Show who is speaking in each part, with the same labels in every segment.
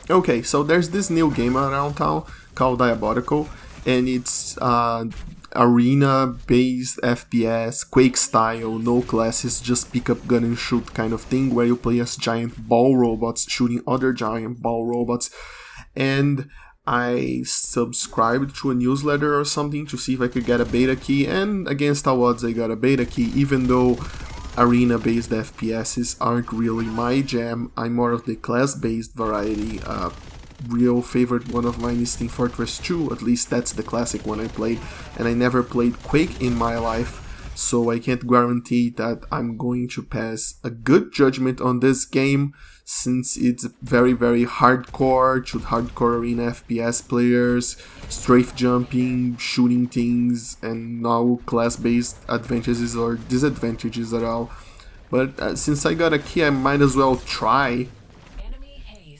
Speaker 1: Okay, so there's this new game around town called Diabotical, and it's arena-based FPS, Quake style, no classes, just pick up gun and shoot kind of thing, where you play as giant ball robots shooting other giant ball robots. And I subscribed to a newsletter or something to see if I could get a beta key, and against all odds I got a beta key, even though arena-based FPSs aren't really my jam. I'm more of the class-based variety. Real favorite one of mine is Team Fortress 2, at least that's the classic one I played, and I never played Quake in my life, so I can't guarantee that I'm going to pass a good judgment on this game, since it's very, very hardcore to hardcore arena FPS players, strafe jumping, shooting things, and no class-based advantages or disadvantages at all. But since I got a key, I might as well try.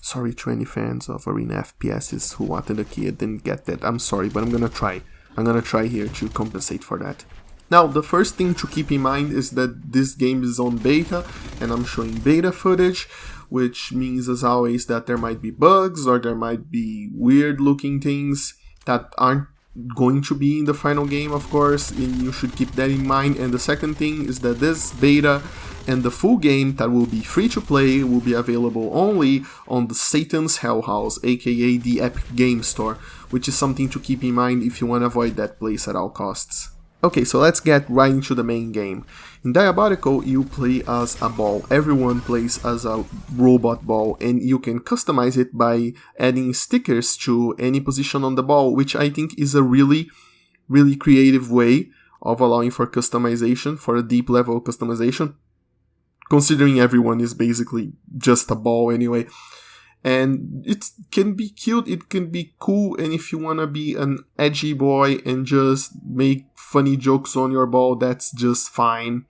Speaker 1: Sorry to any fans of arena FPSs who wanted a key and didn't get that. I'm sorry, but I'm gonna try. I'm gonna try here to compensate for that. Now, the first thing to keep in mind is that this game is on beta, and I'm showing beta footage, which means, as always, that there might be bugs or there might be weird looking things that aren't going to be in the final game, of course, and you should keep that in mind. And the second thing is that this beta and the full game that will be free to play will be available only on the Satan's Hell House, aka the Epic Game Store, which is something to keep in mind if you want to avoid that place at all costs. Okay, so let's get right into the main game. In Diabotical, you play as a ball. Everyone plays as a robot ball, and you can customize it by adding stickers to any position on the ball, which I think is a really, really creative way of allowing for customization, for a deep level customization, considering everyone is basically just a ball anyway. And it can be cute, it can be cool, and if you wanna be an edgy boy and just make funny jokes on your ball, that's just fine.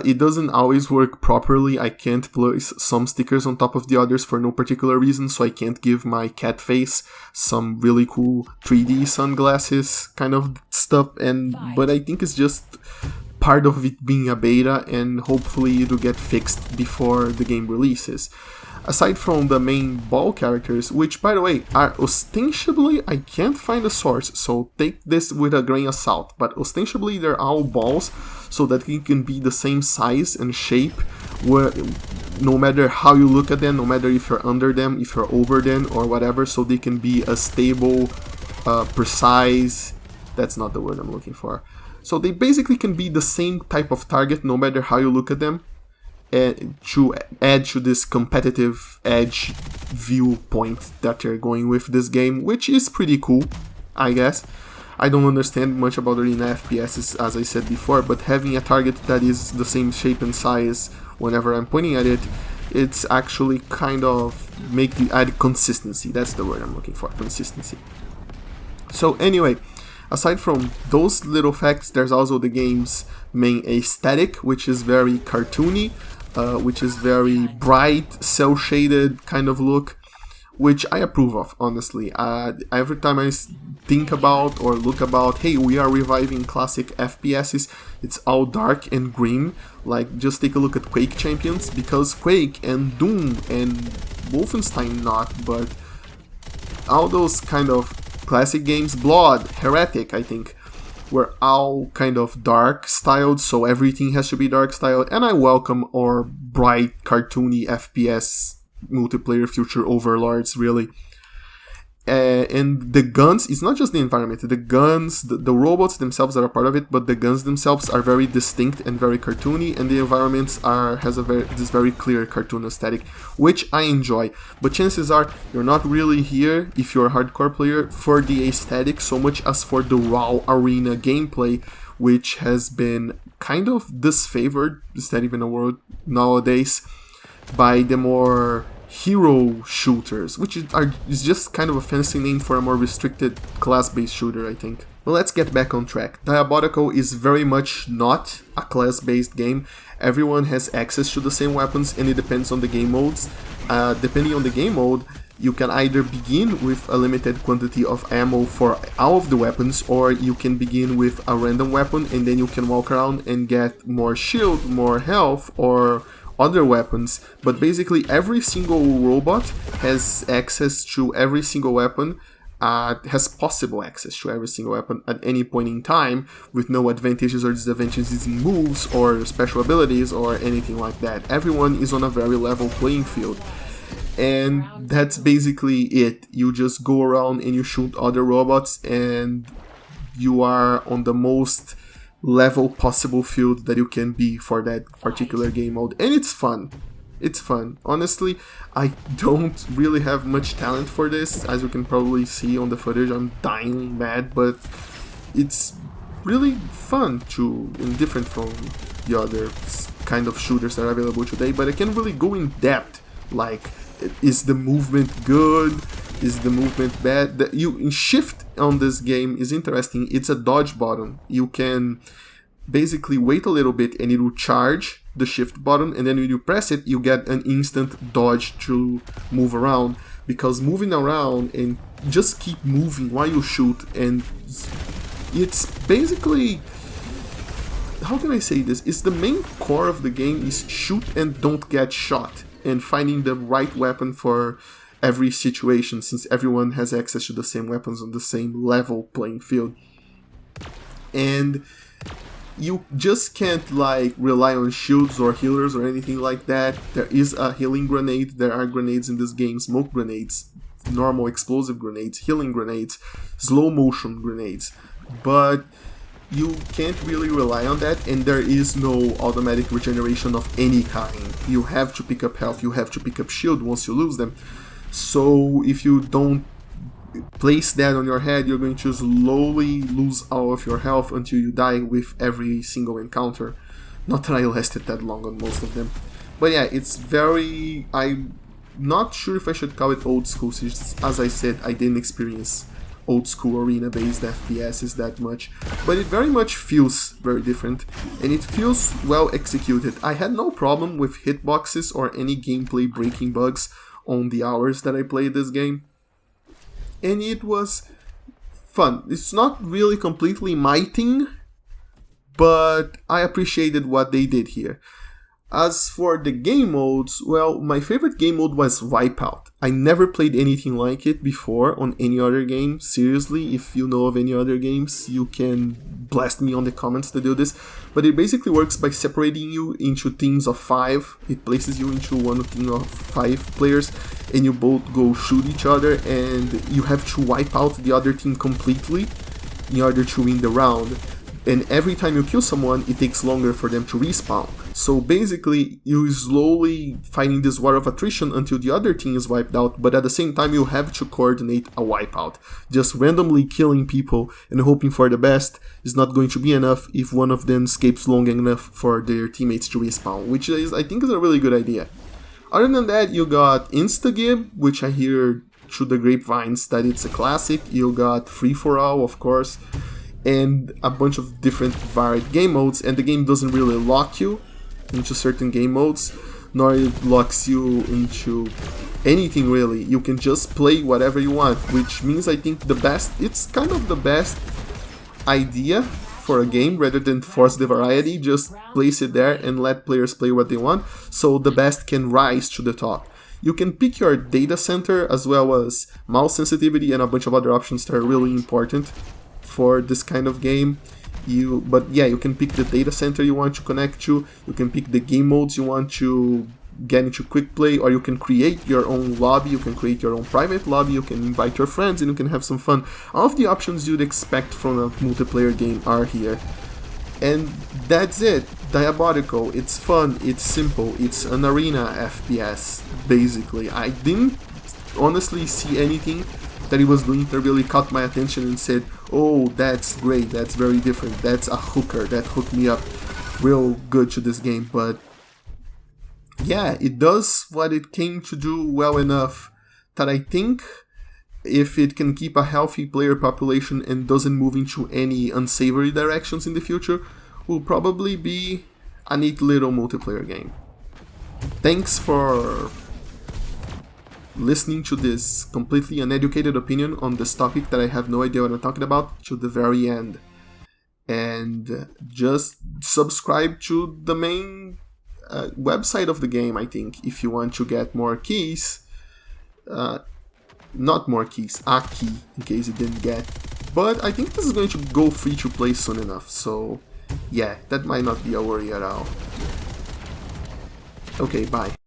Speaker 1: It doesn't always work properly. I can't place some stickers on top of the others for no particular reason, so I can't give my cat face some really cool 3D sunglasses kind of stuff, but I think it's just part of it being a beta, and hopefully it'll get fixed before the game releases. Aside from the main ball characters, which, by the way, are ostensibly, I can't find a source, so take this with a grain of salt, but ostensibly they're all balls, so that it can be the same size and shape, where no matter how you look at them, no matter if you're under them, if you're over them, or whatever, so they can be a stable, precise, that's not the word I'm looking for. So they basically can be the same type of target, no matter how you look at them, to add to this competitive edge viewpoint that they're going with this game, which is pretty cool, I guess. I don't understand much about arena FPSs, as I said before, but having a target that is the same shape and size whenever I'm pointing at it, it's actually kind of add consistency. That's the word I'm looking for, consistency. So anyway, aside from those little facts, there's also the game's main aesthetic, which is very cartoony, which is very bright, cel-shaded kind of look, which I approve of, honestly. Every time I think about or look about, hey, we are reviving classic FPSs, it's all dark and green. Like, just take a look at Quake Champions, because Quake and Doom and Wolfenstein not, but all those kind of classic games, Blood, Heretic, I think, were all kind of dark styled, so everything has to be dark styled, and I welcome our bright, cartoony FPS multiplayer future overlords, really. And the guns, it's not just the environment, the guns, the robots themselves are a part of it, but the guns themselves are very distinct and very cartoony, and the environments has this very clear cartoon aesthetic, which I enjoy. But chances are you're not really here, if you're a hardcore player, for the aesthetic so much as for the raw arena gameplay, which has been kind of disfavored, is that even a word nowadays, by the more hero shooters, which is just kind of a fancy name for a more restricted class-based shooter, I think. But let's get back on track. Diabotical is very much not a class-based game. Everyone has access to the same weapons, and it depends on the game modes. Depending on the game mode, you can either begin with a limited quantity of ammo for all of the weapons, or you can begin with a random weapon and then you can walk around and get more shield, more health, or other weapons, but basically every single robot has access to every single weapon, has possible access to every single weapon at any point in time, with no advantages or disadvantages in moves or special abilities or anything like that. Everyone is on a very level playing field. And that's basically it. You just go around and you shoot other robots, and you are on the most level possible field that you can be for that particular game mode. And it's fun. It's fun. Honestly, I don't really have much talent for this. As you can probably see on the footage, I'm dying mad, but it's really fun too, and different from the other kind of shooters that are available today. But I can really go in depth, like, is the movement good? Is the movement bad? Shift on this game is interesting. It's a dodge button. You can basically wait a little bit and it will charge the shift button, and then when you press it, you get an instant dodge to move around, because moving around and just keep moving while you shoot, and it's basically, how can I say this? It's the main core of the game is shoot and don't get shot, and finding the right weapon for every situation, since everyone has access to the same weapons on the same level playing field. And you just can't like rely on shields or healers or anything like that. There is a healing grenade, there are grenades in this game, smoke grenades, normal explosive grenades, healing grenades, slow motion grenades, but you can't really rely on that, and there is no automatic regeneration of any kind. You have to pick up health, you have to pick up shield once you lose them. So if you don't place that on your head, you're going to slowly lose all of your health until you die with every single encounter. Not that I lasted that long on most of them. But yeah, it's very... I'm not sure if I should call it old school, since, as I said, I didn't experience old school arena-based FPSs that much. But it very much feels very different, and it feels well executed. I had no problem with hitboxes or any gameplay breaking bugs on the hours that I played this game. And it was fun. It's not really completely my thing, but I appreciated what they did here. As for the game modes, well, my favorite game mode was Wipeout. I never played anything like it before on any other game. Seriously, if you know of any other games, you can blast me on the comments to do this. But it basically works by separating you into teams of 5. It places you into one team of 5 players, and you both go shoot each other, and you have to wipe out the other team completely in order to win the round. And every time you kill someone, it takes longer for them to respawn. So basically, you're slowly fighting this war of attrition until the other team is wiped out, but at the same time you have to coordinate a wipeout. Just randomly killing people and hoping for the best is not going to be enough if one of them escapes long enough for their teammates to respawn, which is, I think, is a really good idea. Other than that, you got Instagib, which I hear through the grapevines that it's a classic. You got Free For All, of course, and a bunch of different varied game modes, and the game doesn't really lock you into certain game modes, nor it locks you into anything really. You can just play whatever you want, which means I think it's kind of the best idea for a game, rather than force the variety. Just place it there and let players play what they want, so the best can rise to the top. You can pick your data center as well as mouse sensitivity and a bunch of other options that are really important for this kind of game. But yeah, you can pick the data center you want to connect to, you can pick the game modes you want to get into quick play, or you can create your own lobby, you can create your own private lobby, you can invite your friends and you can have some fun. All of the options you'd expect from a multiplayer game are here. And that's it. Diabotical, it's fun, it's simple, it's an arena FPS, basically. I didn't honestly see anything that he was doing that really caught my attention and said, oh, that's great, that's very different, that's a hooker, that hooked me up real good to this game. But yeah, it does what it came to do well enough that I think if it can keep a healthy player population and doesn't move into any unsavory directions in the future, will probably be a neat little multiplayer game. Thanks for listening to this completely uneducated opinion on this topic that I have no idea what I'm talking about to the very end. And just subscribe to the main website of the game, I think, if you want to get more keys. Not more keys, a key, in case you didn't get. But I think this is going to go free to play soon enough, so yeah, that might not be a worry at all. Okay, bye.